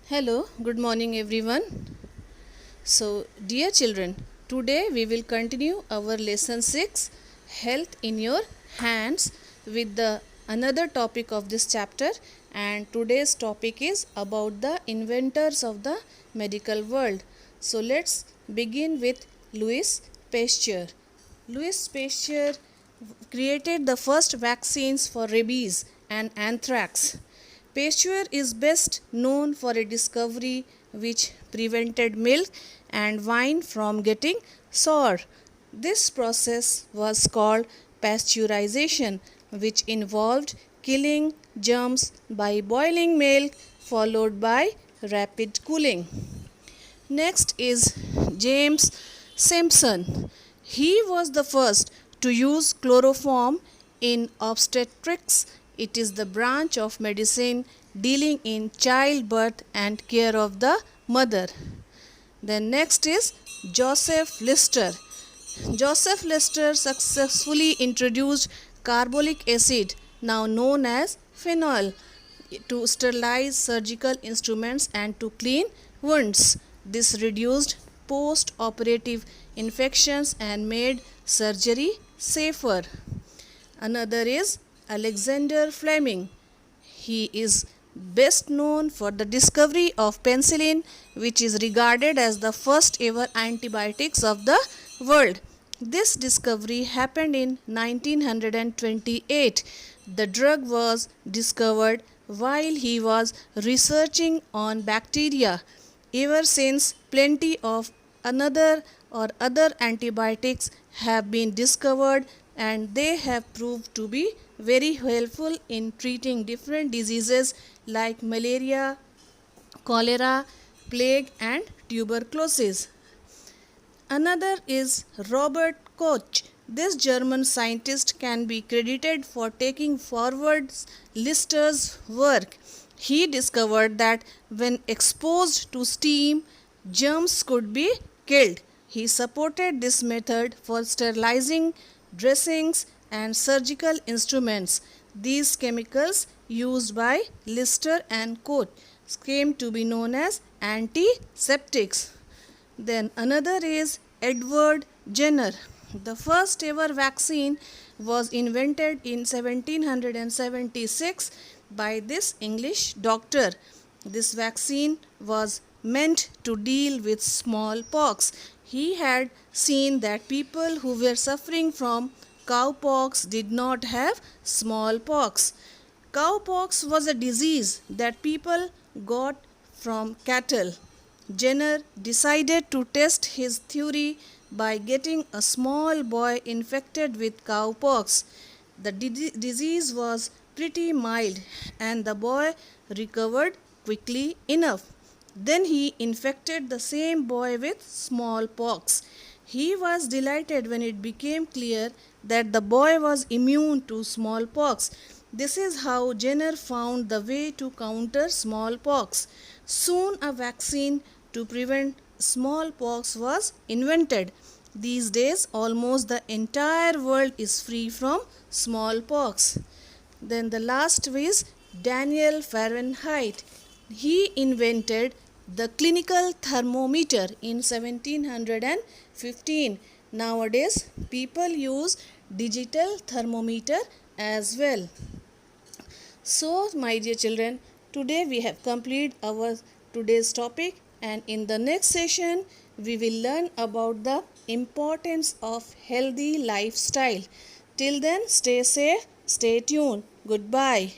Hello, good morning everyone. So, dear children, today we will continue our lesson 6 Health in Your Hands with the another topic of this chapter, and today's topic is about the inventors of the medical world. So, let's begin with Louis Pasteur. Louis Pasteur created the first vaccines for rabies and anthrax. Pasteur is best known for a discovery which prevented milk and wine from getting sour. This process was called pasteurization, which involved killing germs by boiling milk followed by rapid cooling. Next is James Simpson. He was the first to use chloroform in obstetrics. It is the branch of medicine dealing in childbirth and care of the mother. Then next is Joseph Lister. Joseph Lister successfully introduced carbolic acid, now known as phenol, to sterilize surgical instruments and to clean wounds. This reduced post-operative infections and made surgery safer. Another is Alexander Fleming. He is best known for the discovery of penicillin, which is regarded as the first ever antibiotics of the world. This discovery happened in 1928. The drug was discovered while he was researching on bacteria. Ever since, plenty of other antibiotics have been discovered, and they have proved to be very helpful in treating different diseases like malaria, cholera, plague, and tuberculosis. Another is Robert Koch. This German scientist can be credited for taking forward Lister's work. He discovered that when exposed to steam, germs could be killed. He supported this method for sterilizing dressings and surgical instruments. These chemicals used by Lister and Koch came to be known as antiseptics. Then another is Edward Jenner. The first ever vaccine was invented in 1776 by this English doctor. This vaccine was meant to deal with smallpox. He had seen that people who were suffering from cowpox did not have smallpox. Cowpox was a disease that people got from cattle. Jenner decided to test his theory by getting a small boy infected with cowpox. The disease was pretty mild and the boy recovered quickly enough. Then he infected the same boy with smallpox. He was delighted when it became clear that the boy was immune to smallpox. This is how Jenner found the way to counter smallpox. Soon a vaccine to prevent smallpox was invented. These days, almost the entire world is free from smallpox. Then the last is Daniel Fahrenheit. He invented the clinical thermometer in 1715. Nowadays, people use digital thermometer as well. So, my dear children, today we have completed our today's topic, and in the next session we will learn about the importance of healthy lifestyle. Till then, stay safe, stay tuned. Goodbye.